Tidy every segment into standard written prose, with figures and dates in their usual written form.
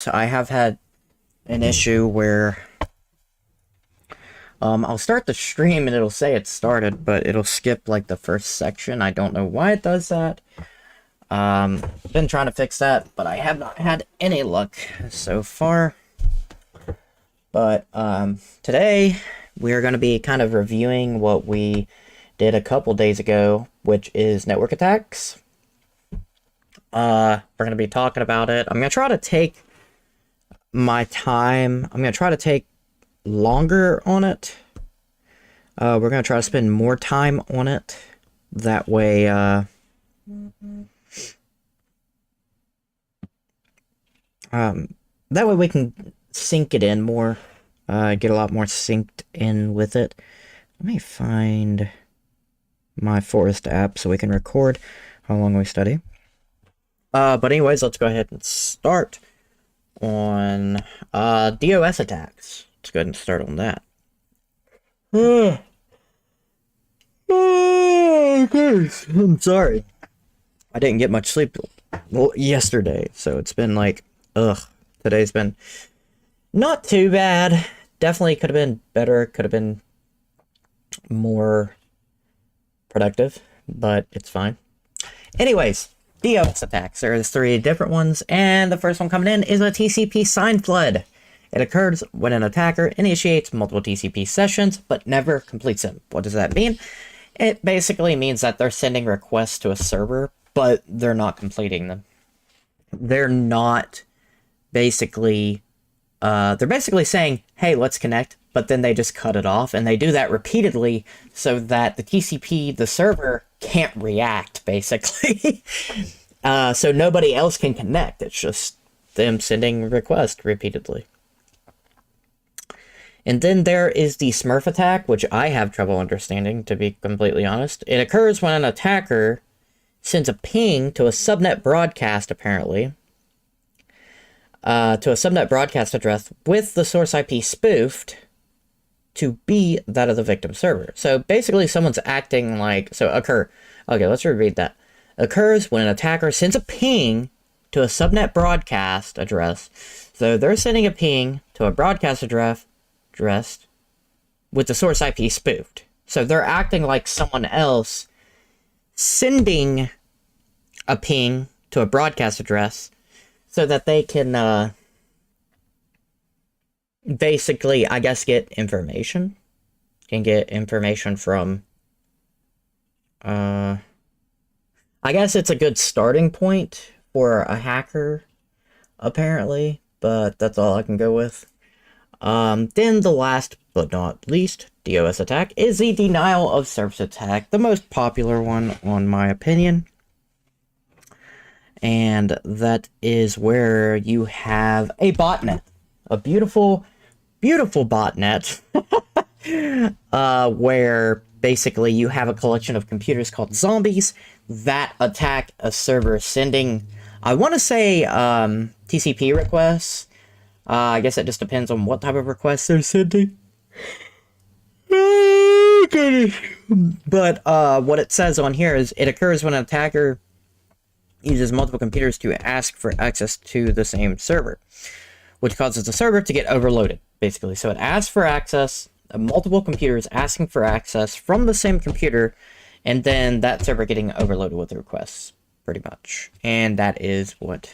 I have had an issue where I'll start the stream and it'll say it started, but it'll skip like the first section. I don't know why it does that. Been trying to fix that, but I have not had any luck so far. But today we're going to be kind of reviewing what we did a couple days ago, which is network attacks. We're going to be talking about it. I'm going to try to take my time. I'm going to try to take longer on it. We're going to try to spend more time on it. That way, we can sync it in more. Get a lot more synced in with it. Let me find my Forest app so we can record how long we study. But anyways, let's go ahead and start on DOS attacks. Let's go ahead and start on that. I'm sorry. I didn't get much sleep yesterday, so it's been like, today's been not too bad. Definitely could have been better, could have been more productive, but it's fine. Anyways, DOS attacks. There's 3 different ones, and the first one coming in is a TCP sign flood. It occurs when an attacker initiates multiple TCP sessions, but never completes them. What does that mean? It basically means that they're sending requests to a server, but they're not completing them. They're not basically, they're basically saying, hey, let's connect, but then they just cut it off, and they do that repeatedly so that the TCP, the server, can't react, basically. So nobody else can connect. It's just them sending requests repeatedly. And then there is the Smurf attack, which I have trouble understanding, to be completely honest. It occurs when an attacker sends a ping to a subnet broadcast, apparently, to a subnet broadcast address with the source IP spoofed to be that of the victim server. So basically someone's acting like, okay, let's reread that. Occurs when an attacker sends a ping to a subnet broadcast address. So they're sending a ping to a broadcast address with the source IP spoofed. So they're acting like someone else sending a ping to a broadcast address so that they can basically, I guess, get information. Can get information from I guess it's a good starting point for a hacker, apparently, but that's all I can go with. Then the last but not least DOS attack is the denial of service attack, the most popular one on my opinion. And that is where you have a botnet, a beautiful, beautiful botnet, where basically you have a collection of computers called zombies that attack a server sending, I want to say, TCP requests. I guess it just depends on what type of requests they're sending. But what it says on here is it occurs when an attacker uses multiple computers to ask for access to the same server, which causes the server to get overloaded, basically. So it asks for access, multiple computers asking for access from the same computer, and then that server getting overloaded with requests, pretty much. And that is what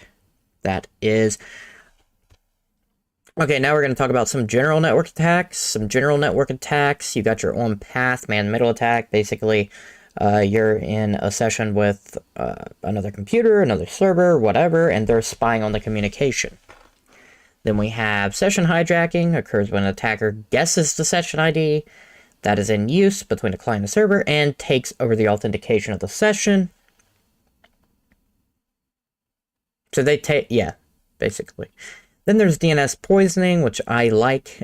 that is. Okay, now we're going to talk about some general network attacks. You got your on-path man-middle attack. Basically, you're in a session with another computer, another server, whatever, and they're spying on the communication. Then we have session hijacking. Occurs when an attacker guesses the session ID that is in use between a client and a server and takes over the authentication of the session. So they take, yeah, basically. Then there's DNS poisoning, which I like.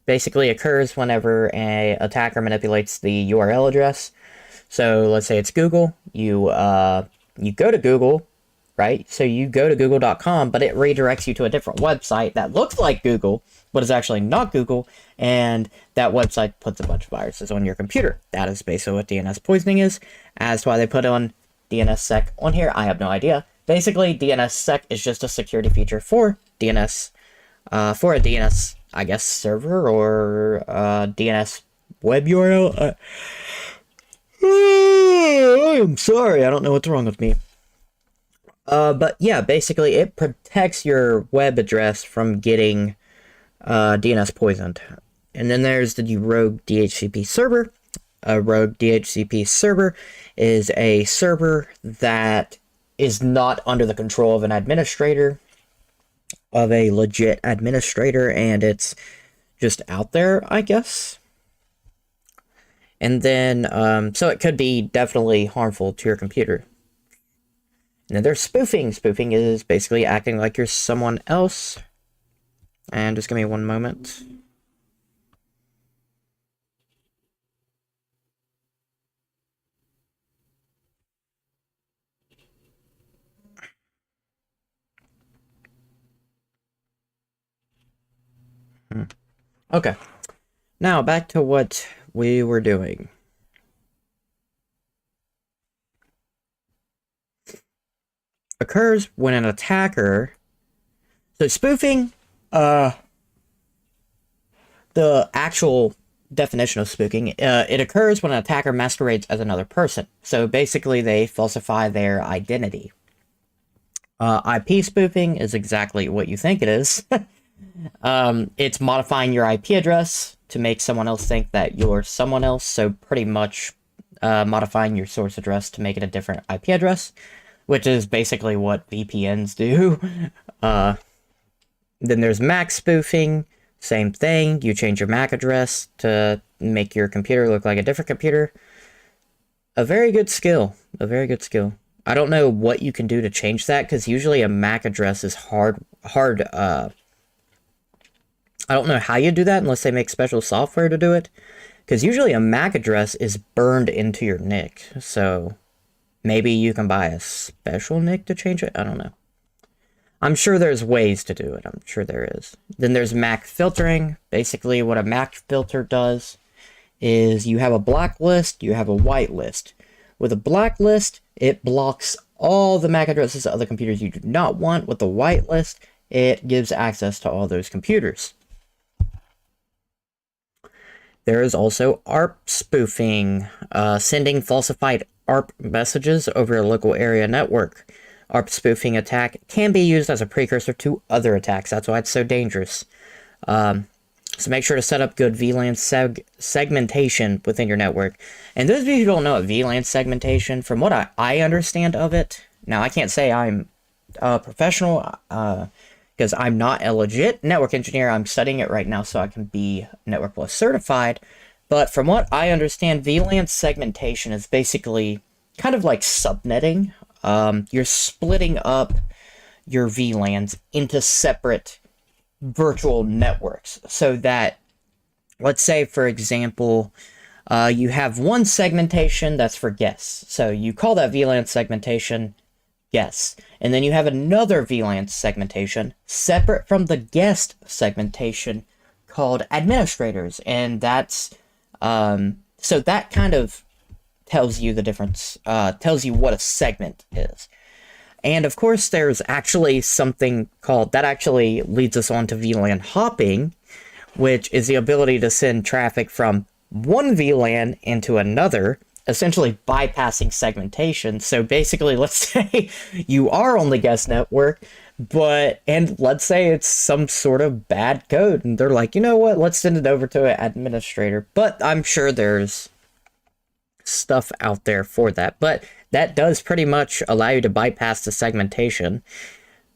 Basically occurs whenever an attacker manipulates the URL address. So let's say it's Google. You go to Google, right? So you go to google.com, but it redirects you to a different website that looks like Google, but is actually not Google, and that website puts a bunch of viruses on your computer. That is basically what DNS poisoning is. As to why they put on DNSSEC on here, I have no idea. basically DNSSEC is just a security feature for DNS, for a DNS, I guess, server or DNS web URL. I'm sorry, I don't know what's wrong with me. But yeah, basically it protects your web address from getting DNS poisoned. And then there's the rogue DHCP server. A rogue DHCP server is a server that is not under the control of an administrator, of a legit administrator, and it's just out there, I guess. And then, so it could be definitely harmful to your computer. And then there's spoofing. Spoofing is basically acting like you're someone else. And just give me one moment. Okay. Now, back to what we were doing. Occurs when an attacker... So spoofing, the actual definition of spoofing, it occurs when an attacker masquerades as another person. So basically they falsify their identity. IP spoofing is exactly what you think it is. It's modifying your IP address to make someone else think that you're someone else, so pretty much modifying your source address to make it a different IP address, which is basically what VPNs do. Then there's MAC spoofing, same thing. You change your MAC address to make your computer look like a different computer. A very good skill. A very good skill. I don't know what you can do to change that, because usually a MAC address is hard. I don't know how you do that unless they make special software to do it, because usually a MAC address is burned into your NIC. So maybe you can buy a special NIC to change it. I don't know. I'm sure there's ways to do it. I'm sure there is. Then there's MAC filtering. Basically, what a MAC filter does is you have a black list, you have a white list. With a black list, it blocks all the MAC addresses of other computers you do not want. With the white list, it gives access to all those computers. There is also ARP spoofing, sending falsified ARP messages over a local area network. ARP spoofing attack can be used as a precursor to other attacks. That's why it's so dangerous. So make sure to set up good VLAN segmentation within your network. And those of you who don't know what VLAN segmentation, from what I understand of it, now I can't say I'm a professional, because I'm not a legit network engineer. I'm studying it right now so I can be Network Plus certified. But from what I understand, VLAN segmentation is basically kind of like subnetting. You're splitting up your VLANs into separate virtual networks, so that, let's say, for example, you have one segmentation that's for guests. So you call that VLAN segmentation guests. And then you have another VLAN segmentation separate from the guest segmentation called administrators. And that's, so that kind of tells you the difference, tells you what a segment is. And of course, there's actually something called, that actually leads us on to VLAN hopping, which is the ability to send traffic from one VLAN into another, essentially bypassing segmentation. So basically, let's say you are on the guest network, and let's say it's some sort of bad code, and they're like, you know what, let's send it over to an administrator. But I'm sure there's stuff out there for that, but that does pretty much allow you to bypass the segmentation.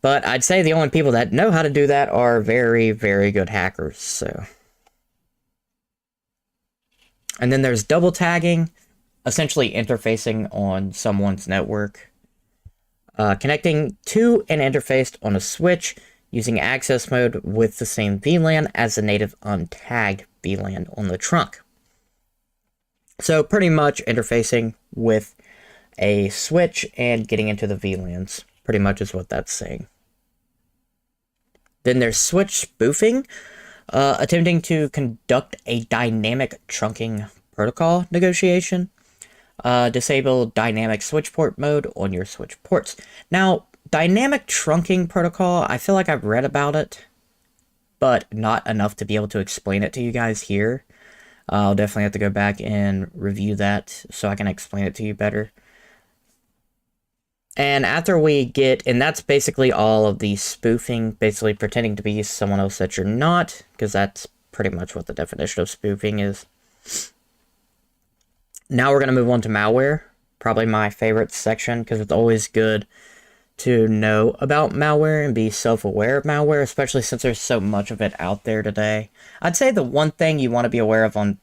But I'd say the only people that know how to do that are very, very good hackers. So, and then there's double tagging, essentially interfacing on someone's network, connecting to an interface on a switch using access mode with the same VLAN as the native untagged VLAN on the trunk. So pretty much interfacing with a switch and getting into the VLANs, pretty much is what that's saying. Then there's switch spoofing, attempting to conduct a dynamic trunking protocol negotiation. Disable dynamic switch port mode on your switch ports. Now, dynamic trunking protocol, I feel like I've read about it, but not enough to be able to explain it to you guys here. I'll definitely have to go back and review that so I can explain it to you better. And after we get, and that's basically all of the spoofing, basically pretending to be someone else that you're not, because that's pretty much what the definition of spoofing is. Now we're going to move on to malware, probably my favorite section, because it's always good to know about malware and be self-aware of malware, especially since there's so much of it out there today. I'd say the one thing you want to be aware of on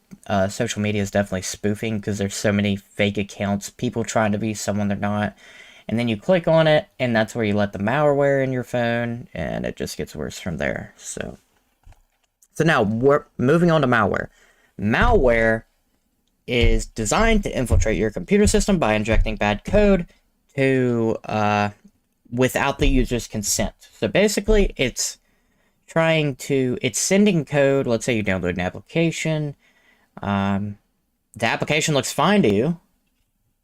social media is definitely spoofing, because there's so many fake accounts, people trying to be someone they're not. And then you click on it, and that's where you let the malware in your phone, and it just gets worse from there. So now we're moving on to malware. Malware is designed to infiltrate your computer system by injecting bad code to without the user's consent. So basically, it's sending code. Let's say you download an application. The application looks fine to you,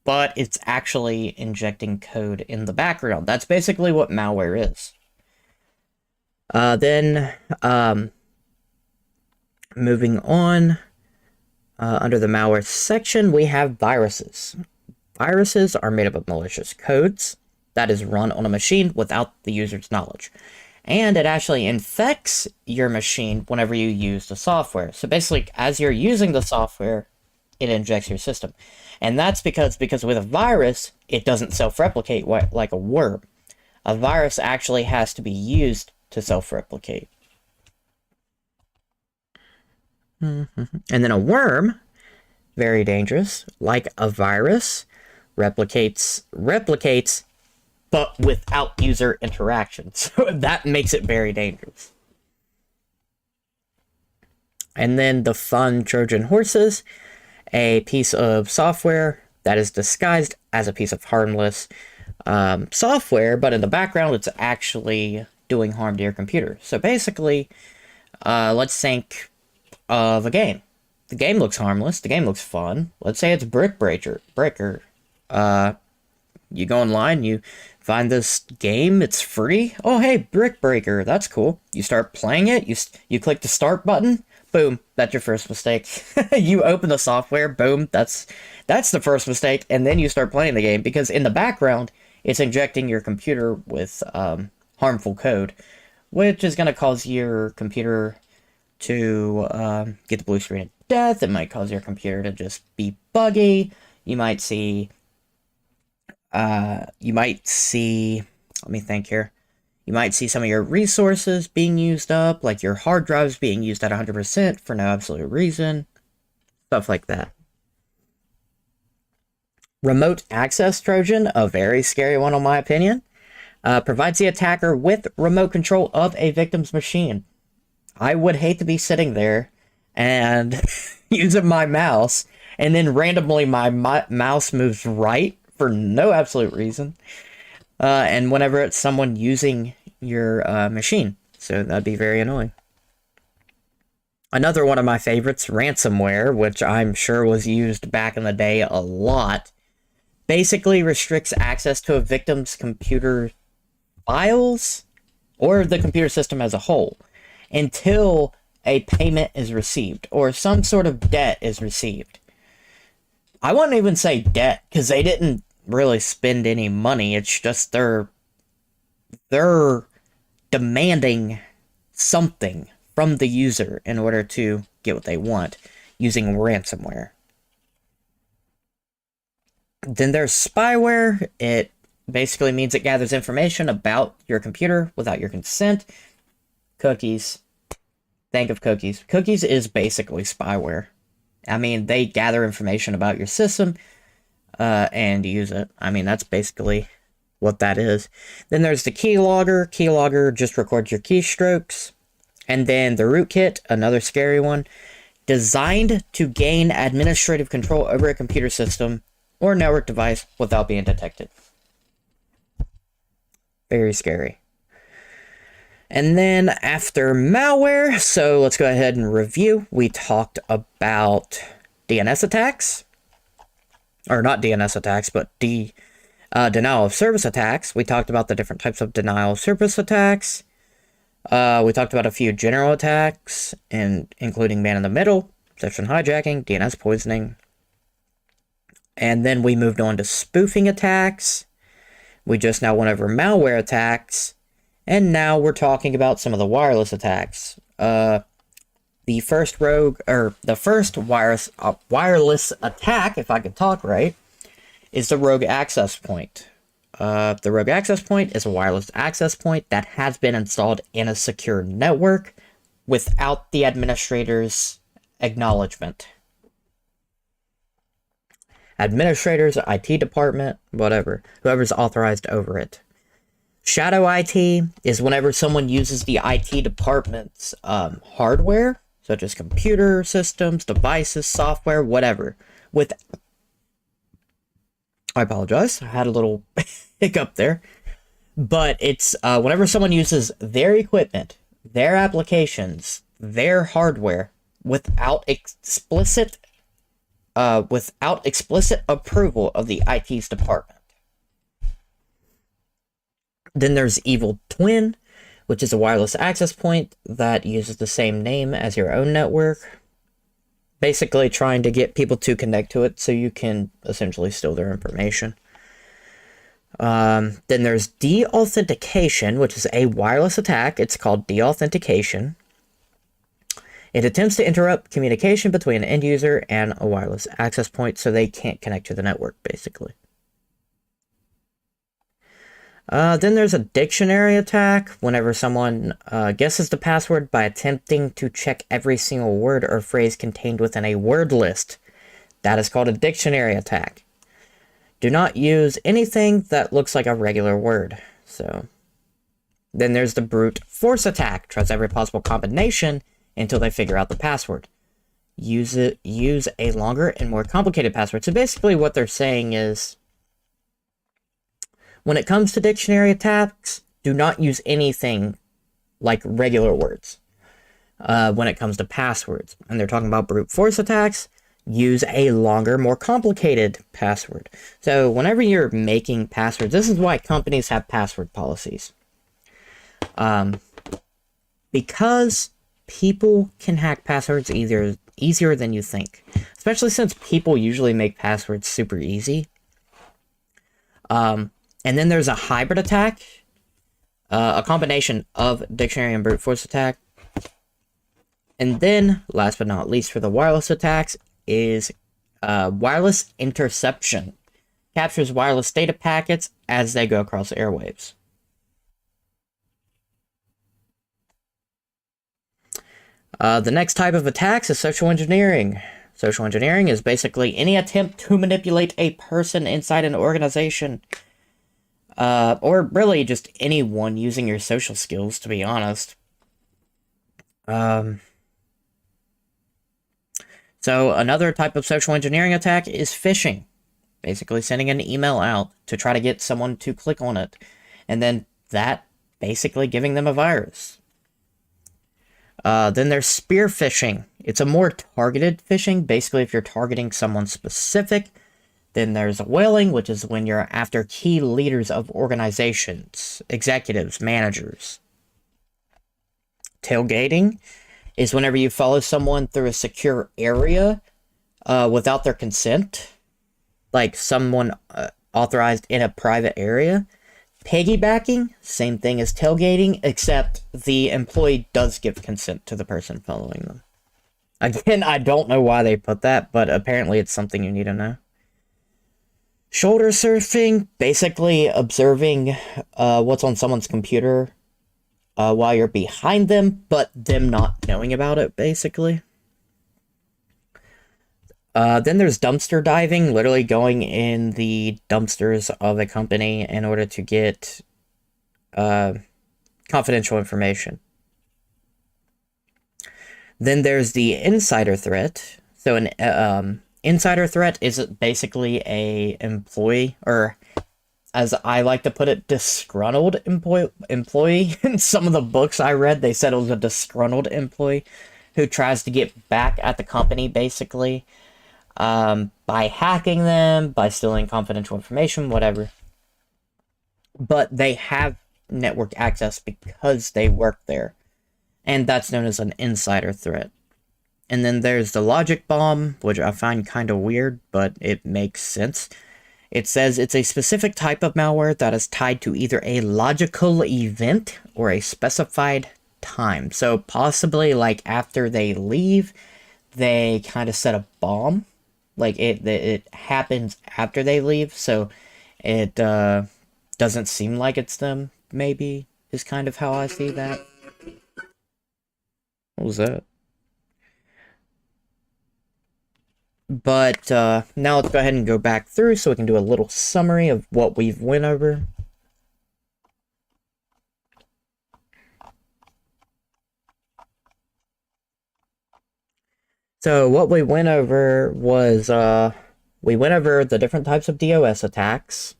but it's actually injecting code in the background. That's basically what malware is. Then, moving on, under the malware section, we have viruses. Viruses are made up of malicious codes that is run on a machine without the user's knowledge. And it actually infects your machine whenever you use the software. So basically, as you're using the software, it injects your system. And that's because with a virus, it doesn't self-replicate like a worm. A virus actually has to be used to self-replicate. And then a worm, very dangerous, like a virus, replicates, but without user interaction. So that makes it very dangerous. And then the fun Trojan horses, a piece of software that is disguised as a piece of harmless software, but in the background it's actually doing harm to your computer. So basically, let's think of a game. The game looks harmless, the game looks fun. Let's say it's Brick Breaker. You go online, you find this game, it's free. Oh hey, Brick Breaker, that's cool. You start playing it, you click the start button, boom, that's your first mistake. You open the software, boom, that's the first mistake, and then you start playing the game, because in the background, it's injecting your computer with harmful code, which is going to cause your computer to get the blue screen of death. It might cause your computer to just be buggy. You might see, let me think here. You might see some of your resources being used up, like your hard drives being used at 100% for no absolute reason. Stuff like that. Remote access Trojan, a very scary one in my opinion, provides the attacker with remote control of a victim's machine. I would hate to be sitting there and using my mouse, and then randomly my mouse moves right for no absolute reason. And whenever it's someone using your machine. So that'd be very annoying. Another one of my favorites, ransomware, which I'm sure was used back in the day a lot, basically restricts access to a victim's computer files or the computer system as a whole until a payment is received or some sort of debt is received. I wouldn't even say debt, because they didn't really spend any money. It's just they're demanding something from the user in order to get what they want using ransomware. Then there's spyware. It basically means it gathers information about your computer without your consent. Cookies. Think of cookies. Cookies is basically spyware. I mean, they gather information about your system and use it. I mean, that's basically what that is. Then there's the keylogger. Keylogger just records your keystrokes. And then the rootkit, another scary one, designed to gain administrative control over a computer system or network device without being detected. Very scary. And then after malware, so let's go ahead and review. We talked about DNS attacks. Or not DNS attacks, but Denial of service attacks. We talked about the different types of denial of service attacks. We talked about a few general attacks, and including man in the middle, session hijacking, DNS poisoning. And then we moved on to spoofing attacks. We just now went over malware attacks. And now we're talking about some of the wireless attacks. The first wireless attack, if I could talk right, is the rogue access point. The rogue access point is a wireless access point that has been installed in a secure network without the administrator's acknowledgement. Administrators, IT department, whatever, whoever's authorized over it. Shadow IT is whenever someone uses the IT department's hardware, such as computer systems, devices, software, whatever, I apologize, I had a little hiccup there. But it's whenever someone uses their equipment, their applications, their hardware without explicit approval of the IT's department. Then there's Evil Twin, which is a wireless access point that uses the same name as your own network. Basically trying to get people to connect to it so you can essentially steal their information. Then there's deauthentication, which is a wireless attack. It's called deauthentication. It attempts to interrupt communication between an end user and a wireless access point so they can't connect to the network, basically. Then there's a dictionary attack, whenever someone guesses the password by attempting to check every single word or phrase contained within a word list. That is called a dictionary attack. Do not use anything that looks like a regular word. So, then there's the brute force attack. Tries every possible combination until they figure out the password. Use a longer and more complicated password. So basically what they're saying is, when it comes to dictionary attacks, do not use anything like regular words. When it comes to passwords, and they're talking about brute force attacks, use a longer, more complicated password. So whenever you're making passwords, this is why companies have password policies. Because people can hack passwords easier than you think. Especially since people usually make passwords super easy. And then there's a hybrid attack, a combination of dictionary and brute force attack. And then, last but not least for the wireless attacks, is wireless interception. Captures wireless data packets as they go across airwaves. The next type of attacks is social engineering. Social engineering is basically any attempt to manipulate a person inside an organization. Or really just anyone using your social skills, to be honest. So another type of social engineering attack is phishing. Basically sending an email out to try to get someone to click on it. And then that basically giving them a virus. Then there's spear phishing. It's a more targeted phishing. Basically, if you're targeting someone specific. Then there's whaling, which is when you're after key leaders of organizations, executives, managers. Tailgating is whenever you follow someone through a secure area without their consent, like someone authorized in a private area. Piggybacking, same thing as tailgating, except the employee does give consent to the person following them. Again, I don't know why they put that, but apparently it's something you need to know. Shoulder surfing, basically observing what's on someone's computer while you're behind them, but them not knowing about it, basically. Then there's dumpster diving, literally going in the dumpsters of a company in order to get confidential information. Then there's the insider threat. So an insider threat is basically a employee, or as I like to put it, disgruntled employee. In some of the books I read, they said it was a disgruntled employee who tries to get back at the company, basically, by hacking them, by stealing confidential information, whatever. but they have network access because they work there. And that's known as an insider threat. And then there's the logic bomb, which I find kind of weird, but it makes sense. It says it's a specific type of malware that is tied to either a logical event or a specified time. So possibly like after they leave, they kind of set a bomb. Like it happens after they leave, so it doesn't seem like it's them, maybe, is kind of how I see that. What was that? But now let's go ahead and go back through so we can do a little summary of what we've went over. So what we went over was we went over the different types of DOS attacks.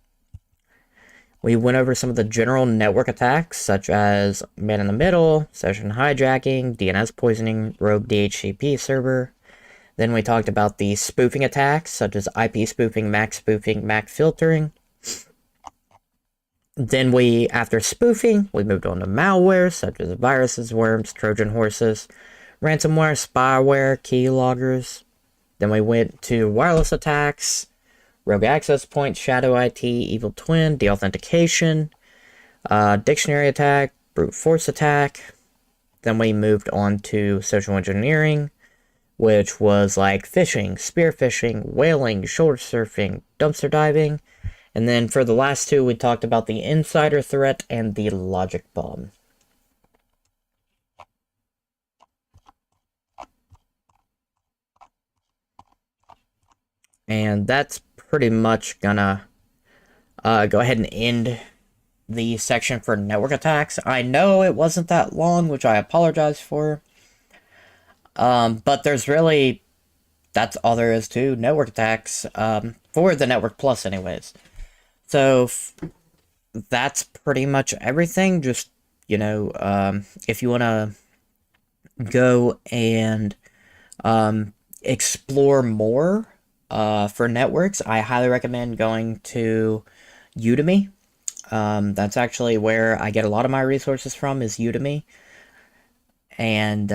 We went over some of the general network attacks, such as man in the middle, session hijacking, DNS poisoning, rogue DHCP server. Then we talked about the spoofing attacks, such as IP spoofing, MAC filtering. Then after spoofing, we moved on to malware, such as viruses, worms, Trojan horses, ransomware, spyware, keyloggers. Then we went to wireless attacks, rogue access points, shadow IT, evil twin, deauthentication, dictionary attack, brute force attack. Then we moved on to social engineering, which was like phishing, spear phishing, whaling, shoulder surfing, dumpster diving. And then for the last two, we talked about the insider threat and the logic bomb. And that's pretty much gonna go ahead and end the section for network attacks. I know it wasn't that long, which I apologize for. But there's really, that's all there is to network attacks, for the Network Plus anyways. So, that's pretty much everything. Just, you know, if you want to go and explore more for networks, I highly recommend going to Udemy. That's actually where I get a lot of my resources from, is Udemy. And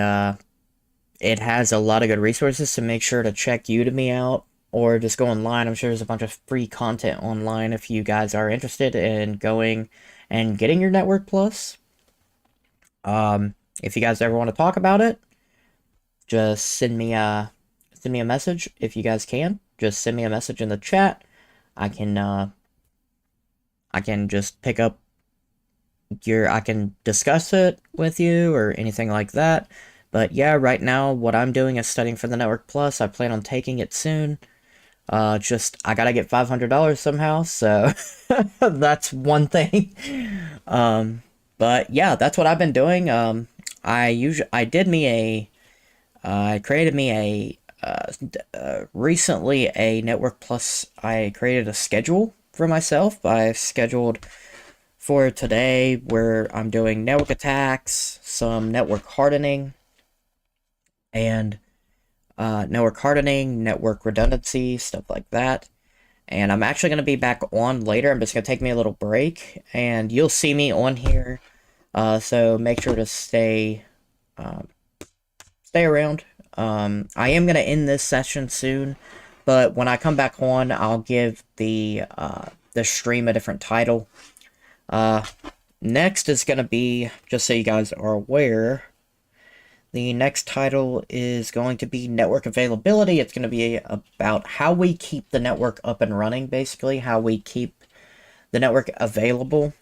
it has a lot of good resources, so make sure to check Udemy out, or just go online. I'm sure there's a bunch of free content online if you guys are interested in going and getting your Network Plus. If you guys ever want to talk about it, just send me a message if you guys can. Just send me a message in the chat. I can just pick up I can discuss it with you or anything like that. But yeah, right now what I'm doing is studying for the Network Plus. I plan on taking it soon. Just I gotta get $500 somehow, so that's one thing. But yeah, that's what I've been doing. I created me recently a Network Plus. I created a schedule for myself. I scheduled for today where I'm doing network attacks, some network hardening, and network redundancy, stuff like that. And I'm actually going to be back on later. I'm just going to take me a little break, and you'll see me on here. So make sure to stay around. I am going to end this session soon, but when I come back on, I'll give the stream a different title. Next is going to be, just so you guys are aware, the next title is going to be network availability. It's going to be about how we keep the network up and running, basically, how we keep the network available.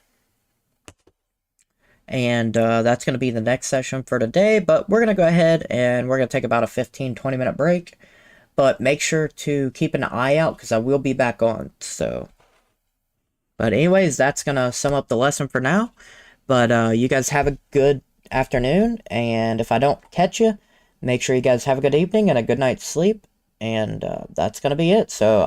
And that's going to be the next session for today, but we're going to go ahead and we're going to take about a 15-20 minute break. But make sure to keep an eye out because I will be back on. But anyways, that's going to sum up the lesson for now. But you guys have a good afternoon, and if I don't catch you, make sure you guys have a good evening and a good night's sleep, and that's going to be it. So